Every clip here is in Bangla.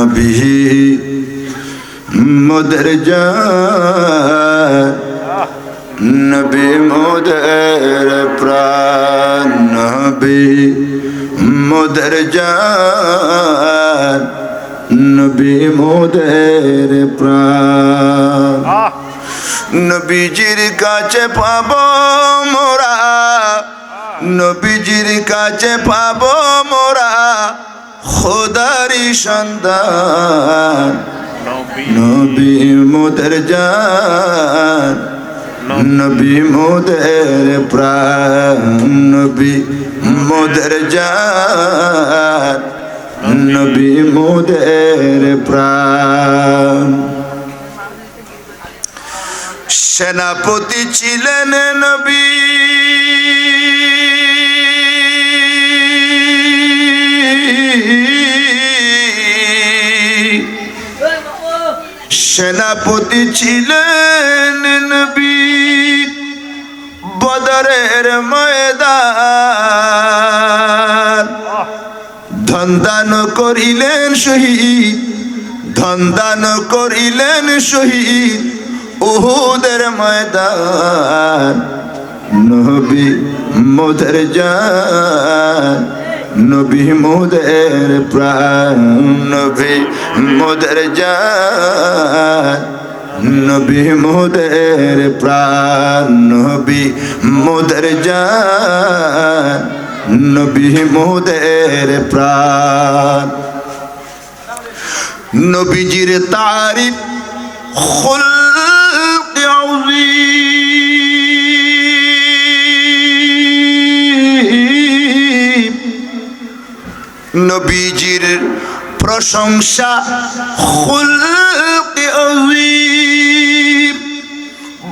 নবী মোদের জান, নবী মোদের প্রাণ, নবী মোদের জান, নবী মোদের প্রাণ। নবীজির কাছে পাব মোরা, নবীজির কাছে পাব মোরা খোদারি সন্তান, নবী মোদের জান, নবী মোদের প্রাণ, নবী মোদের জান, নবী মোদের প্রাণ। সেনাপতি ছিলেন নবী, সেনাপতি ছিলেন নবী বদরের ময়দান, ধন দান করিলেন শহীদ, ধন দান করিলেন শহীদ উহুদের ময়দান, নবী মোদের জান, নবী মোদের প্রাণ, নবী মোদের জান, নবী মোদের প্রাণ, নবী মোদের জান, নবী মোদের প্রাণ। নবীজির তারিফ খুলক আযীম, নবীজির প্রশংসা খুলক আযীম,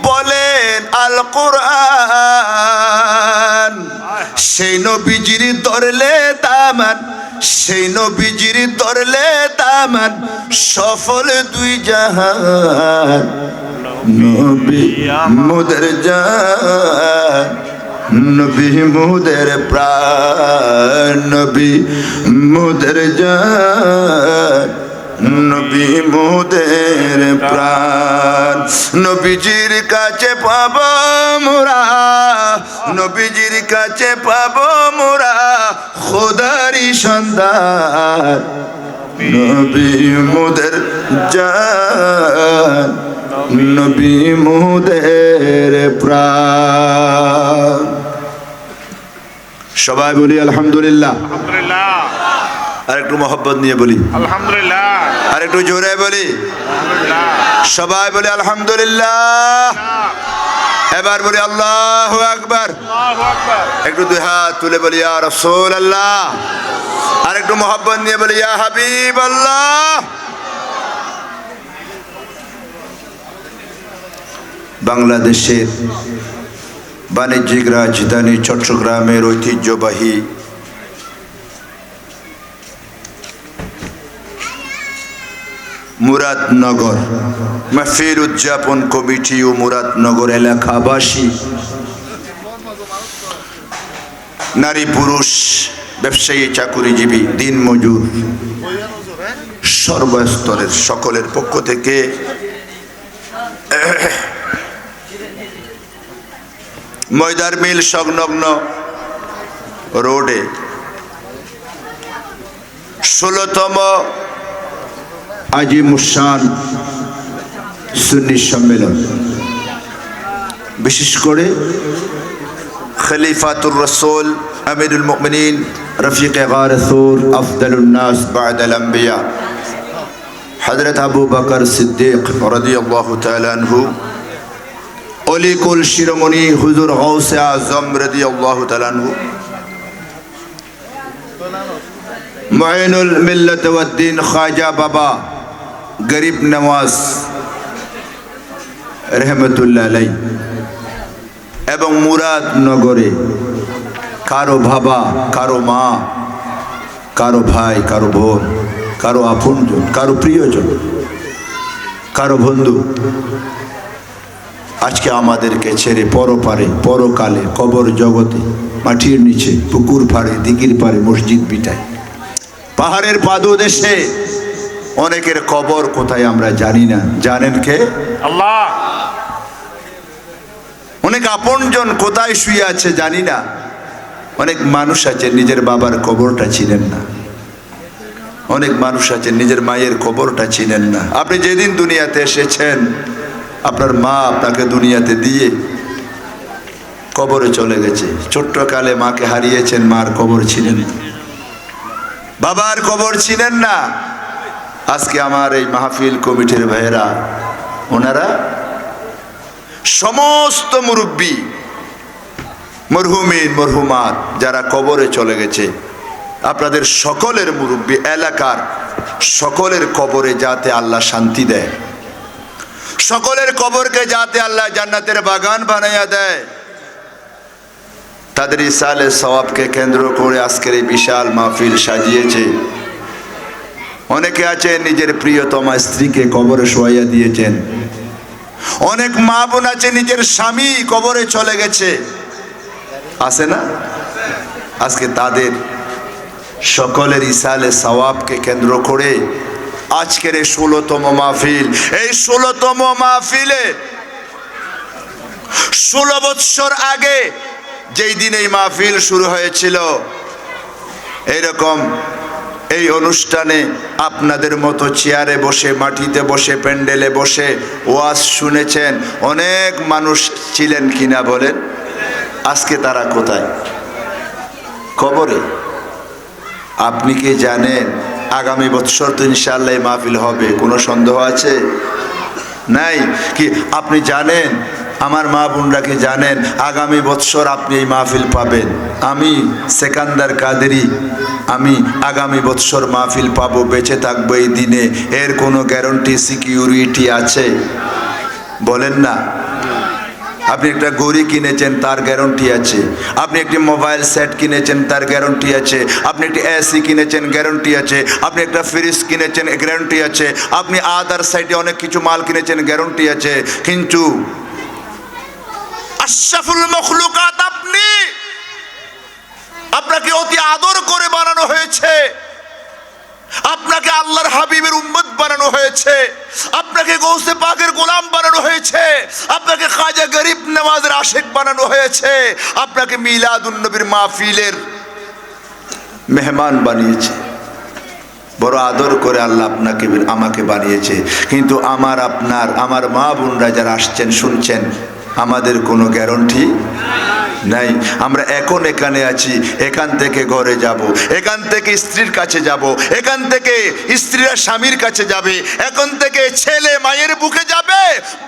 বলেন আল কোরআন। সেই নবীজির ধরলে তামান, সেই নবীজির ধরলে তামান, সফল দুই জাহান, নবী মোদের জান, নবী মোদের প্রাণ, নবী মোদের জান, নবী মোদের প্রাণ। নবীজির কাছে পাব মোরা, নবীজির কাছে পাব মোরা খোদারি সন্তান, নবী মোদের জান, নবী মোদের প্রাণ। সবাই বলি আলহামদুলিল্লাহ। আর একটু মোহব্বত নিয়ে বলি আলহামদুলিল্লাহ, আর একটু জোরে বলি সবাই বলি আলহামদুলিল্লাহ। এবার বলি আল্লাহু আকবার, একটু দুই হাত তুলে বলি ইয়া রাসূলুল্লাহ, আর একটু মোহব্বত নিয়ে বলি ইয়া হাবিবাল্লাহ। বাংলাদেশের বাণিজ্যিক রাজধানী চট্টগ্রামের ঐতিহ্যবাহী মুরাদনগর মাহফিল উদযাপন কমিটি ও মুরাদনগর এলাকাবাসী, নারী পুরুষ, ব্যবসায়ী, চাকুরিজীবী, দিনমজুর, সর্বস্তরের সকলের পক্ষ থেকে ময়দার মিল সংলগ্ন রোডে 16তম আজিমুশান সুন্নি সম্মেলন, বিশেষ করে খলিফাতুর রাসূল আমিরুল মুমিনিন রফিকে গার সুর আফদালুন নাস বা'দাল আম্বিয়া হযরত আবু বকর সিদ্দিক রাদিয়াল্লাহু তাআলা আনহু, অলি কুল শিরোমণি হুজুর গাউসে আজম রাদিয়াল্লাহু তাআলা আনহু, মুঈনুল মিল্লাত ওয়াদ দ্বীন খাজা বাবা গরিব নওয়াজ রহমতুল্লাহ আলাইহি, এবং মুরাদনগরে কারো বাবা, কারো মা, কারো ভাই, কারো বোন, কারো আপনজন, কারো প্রিয়জন, কারো বন্ধু আজকে আমাদেরকে ছেড়ে পরপারে, পরকালে, কবর জগতে, মাটির নিচে, পুকুর পাড়ে, দিঘির পাড়ে, মসজিদ বিটায়, পাহাড়ের পাদদেশে অনেকের কবর কোথায় আমরা জানি না, জানেন কে? আল্লাহ। অনেক আপনজন কোথায় শুয়ে আছে জানি না। অনেক মানুষ আছে নিজের বাবার কবরটা চিনেন না, অনেক মানুষ আছে নিজের মায়ের কবরটা চিনেন না। আপনি যেদিন দুনিয়াতে এসেছেন আপনার মা আপনাকে দুনিয়াতে দিয়ে কবরে চলে গেছে। ছোট্টকালে মাকে হারিয়েছেন, মার কবর ছিলেন না, বাবার কবর ছিলেন না। আজকে আমার এই মাহফিল কমিটির ভাইয়েরা, ওনারা সমস্ত মুরব্বী, মরহুমিন মরহুমাত যারা কবরে চলে গেছে, আপনাদের সকলের মুরব্বী, এলাকার সকলের কবরে যাতে আল্লাহ শান্তি দেয়, সকলের কবরকে যাতে আল্লাহ জান্নাতের বাগান বানাইয়া দেয়, তাদের ইসালে সওয়াবকে কেন্দ্র করে আজকের এই বিশাল মাহফিল সাজিয়েছে। অনেকে আছে নিজের প্রিয়তমা স্ত্রীকে কবরে শোয়াইয়া দিয়েছেন, অনেক মা বোন আছে নিজের স্বামী কবরে চলে গেছে, আছে না? আজকে তাদের সকলের ইসালে সওয়াবকে কেন্দ্র করে আজকের এই 16তম মাহফিল, এই 16তম মাহফিলে 16 বৎসর আগে যেই দিন এই মাহফিল শুরু হয়েছিল, এইরকম এই অনুষ্ঠানে আপনাদের মতো চেয়ারে বসে, মাটিতে বসে, প্যান্ডেলে বসে ওয়াজ শুনেছেন অনেক মানুষ ছিলেন কিনা বলেন? আজকে তারা কোথায়? কবরে। আপনি কি জানেন আগামী বৎসর তো ইনশাআল্লাহ এই মাহফিল হবে? কোনো সন্দেহ আছে? নাই কি? আপনি জানেন, আমার মা বোনরা কি জানেন আগামী বৎসর আপনি এই মাহফিল পাবেন? আমি সেকান্দার কাদেরি, আমি আগামী বৎসর মাহফিল পাবো, বেঁচে থাকবো এই দিনে, এর কোনো গ্যারান্টি সিকিউরিটি আছে? বলেন না। আপনি একটা ঘড়ি কিনেছেন, তার গ্যারান্টি আছে। আপনি একটি মোবাইল সেট কিনেছেন, তার গ্যারান্টি আছে। আপনি একটি এসি কিনেছেন, গ্যারান্টি আছে। আপনি একটা ফ্রিজ কিনেছেন, গ্যারান্টি আছে। আপনি আদার সাইডে অনেক কিছু মাল কিনেছেন, গ্যারান্টি আছে। কিন্তু আশরাফুল মখলুকাত আপনি, আপনাকে অতি আদর করে বানানো হয়েছে, আপনাকে আল্লাহর হাবিবের উম্মত বানানো হয়েছে, আপনাকে গৌসে পাকের গোলাম বানানো হয়েছে, আপনাকে খাজা গরিব নওয়াজের আশিক বানানো হয়েছে, আপনাকে মিলাদুন নবীর মাহফিলের মেহমান বানিয়েছে। বড় আদর করে আল্লাহ আপনাকে আমাকে বানিয়েছে। কিন্তু আমার মা বোনরা যারা আসছেন শুনছেন, আমাদের কোনো গ্যারান্টি নাই। আমরা এখন এখানে আছি, এখান থেকে ঘরে যাব, এখান থেকে স্ত্রীর কাছে যাব, এখান থেকে স্ত্রীরা স্বামীর কাছে যাবে, এখন থেকে ছেলে মায়ের বুকে যাবে,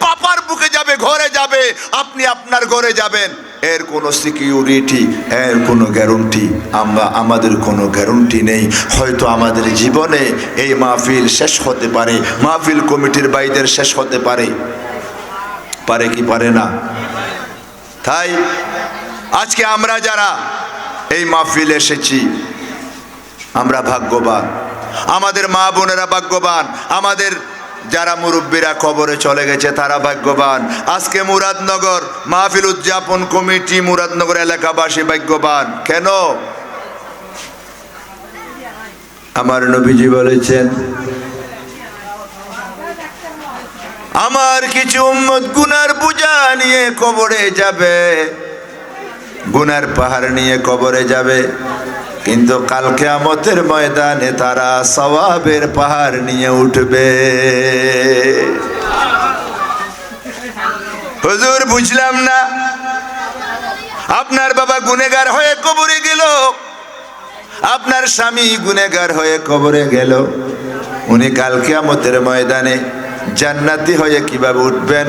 বাবার বুকে যাবে, ঘরে যাবে, আপনি আপনার ঘরে যাবেন। এর কোনো সিকিউরিটি, এর কোনো গ্যারান্টি আমাদের কোনো গ্যারান্টি নেই। হয়তো আমাদের জীবনে এই মাহফিল শেষ হতে পারে, মাহফিল কমিটির ভাইদের শেষ হতে পারে, পারে কি পারে না? তাই আজকে আমরা যারা এই মাহফিলে এসেছি আমরা ভাগ্যবান, আমাদের মা বোনেরা ভাগ্যবান, আমাদের যারা মুরব্বীরা কবরে চলে গেছে তারা ভাগ্যবান। আজকে মুরাদনগর মাহফিল উদযাপন কমিটি, মুরাদনগর এলাকাবাসী ভাগ্যবান। কেন? আমার নবীজি বলেছেন, আমার কিছু উম্মত গুনার বোঝা নিয়ে কবরে যাবে, গুনার পাহাড় নিয়ে কবরে যাবে, কিন্তু কাল কিয়ামতের ময়দানে তারা সওয়াবের পাহাড় নিয়ে উঠবে। হুজুর বুঝলাম না, আপনার বাবা গুনেগার হয়ে কবরে গেল, আপনার স্বামী গুনেগার হয়ে কবরে গেল, উনি কাল কিয়ামতের ময়দানে জান্নাতি হয়ে কিভাবে উঠবেন?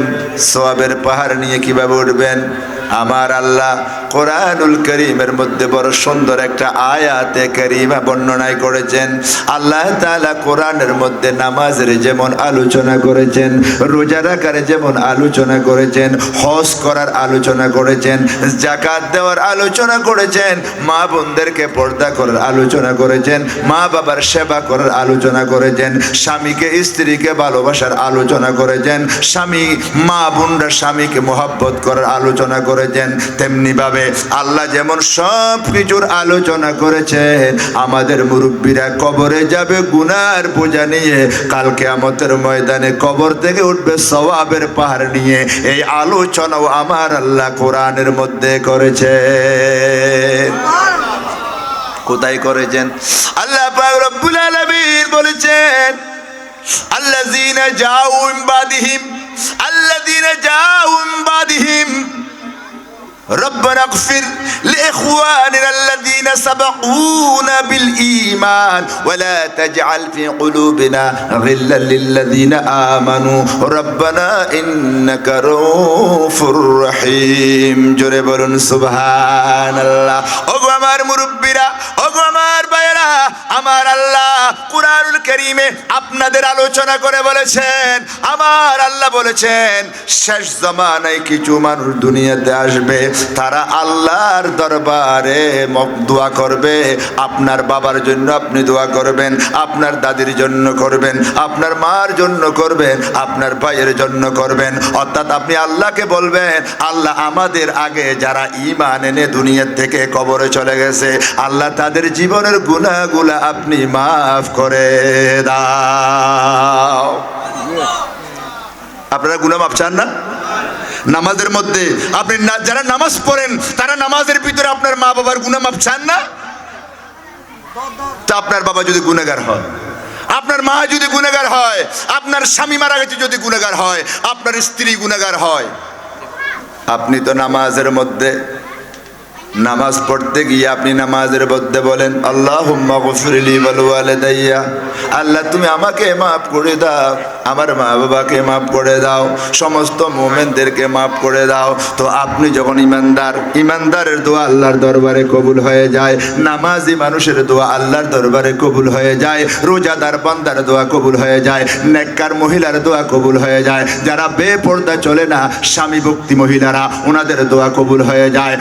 সওয়াবের পাহাড় নিয়ে কিভাবে উঠবেন? আমার আল্লাহ কোরআনুল কারীমের মধ্যে বড় সুন্দর একটা আয়াতে কারীমা বর্ণনায় করেছেন। আল্লাহ তাআলা কোরআনের মধ্যে নামাজের যেমন আলোচনা করেছেন, রোজা রাখার যেমন আলোচনা করেছেন, হজ করার আলোচনা করেছেন, যাকাত দেওয়ার আলোচনা করেছেন, মা বোনদেরকে পর্দা করার আলোচনা করেছেন, মা বাবার সেবা করার আলোচনা করেছেন, স্বামীকে স্ত্রীকে ভালোবাসার আলোচনা করেছেন, স্বামী মা বোনরা স্বামীকে মহব্বত করার আলোচনা করেছেন, করেছেন, তেমনি ভাবে আল্লাহ যেমন সব কিছুর আলোচনা করেছেন, আমাদের মুরব্বীরা কবরে যাবে গুনার বোঝা নিয়ে, কাল কিয়ামতের ময়দানে কবর থেকে উঠবে সওয়াবের পাহাড় নিয়ে। এই আলোচনাও আমার আল্লাহ কোরআনের মধ্যে করেছেন। কোথায় করেছেন? আল্লাহ পাক রব্বুল আলামিন বলেছেন, আল্লাযীনা জাউ মিন বাদিহিম ربنا اغفر لإخواننا الذين سبقونا بالإيمان ولا تجعل في قلوبنا غلا للذين آمنوا ربنا إنك رؤوف رحيم জোরে বলুন সুবহানাল্লাহ। ওগো আমার মুরব্বিরা, ওগো আমার ভাইরা, আমার আল্লাহ কুরআনুল কারীমে আপনাদের আলোচনা করে বলেছেন, আমার আল্লাহ বলেছেন শেষ জামানায় কিছু মানুষ দুনিয়াতে আসবে, তারা আল্লাহর দরবারে দোয়া করবে। আপনার বাবার জন্য আপনি দোয়া করবেন, আপনার দাদির জন্য করবেন, আপনার মার জন্য করবেন, আপনার ভাইয়ের জন্য করবেন। অর্থাৎ আপনি আল্লাহকে বলবেন, আল্লাহ আমাদের আগে যারা ঈমান এনে দুনিয়া থেকে কবরে চলে গেছে, আল্লাহ তাদের জীবনের গুনাহগুলো আপনি মাফ করে দাও। আপনারা গুনাহ মাফ চান না? নামাজের মধ্যে আপনি যারা নামাজ পড়েন, তারা নামাজের ভিতরে আপনার মা বাবার গুনাহ মাফ চান না? তা আপনার বাবা যদি গুনাহগার হয়, আপনার মা যদি গুনাহগার হয়, আপনার স্বামী মারা গেছে যদি গুনাহগার হয়, আপনার স্ত্রী গুনাহগার হয়, আপনি তো নামাজের মধ্যে নামাজ পড়তে গিয়ে আপনি নামাজের মধ্যে বলেন আল্লাহুম্মা গফিরলি ওয়াল ওয়ালিদাইয়া, আল্লাহ তুমি আমাকে মাফ করে দাও, আমার মা বাবাকে মাফ করে দাও, সমস্ত মুমিনদেরকে মাফ করে দাও। তো আপনি যখন ইমানদারের দোয়া আল্লাহর দরবারে কবুল হয়ে যায়, নামাজি মানুষের দোয়া আল্লাহর দরবারে কবুল হয়ে যায়, রোজাদার বান্দার দোয়া কবুল হয়ে যায়, নেককার মহিলার দোয়া কবুল হয়ে যায়, যারা বেপর্দা চলে না স্বামী ভক্তি মহিলারা, ওনাদের দোয়া কবুল হয়ে যায়।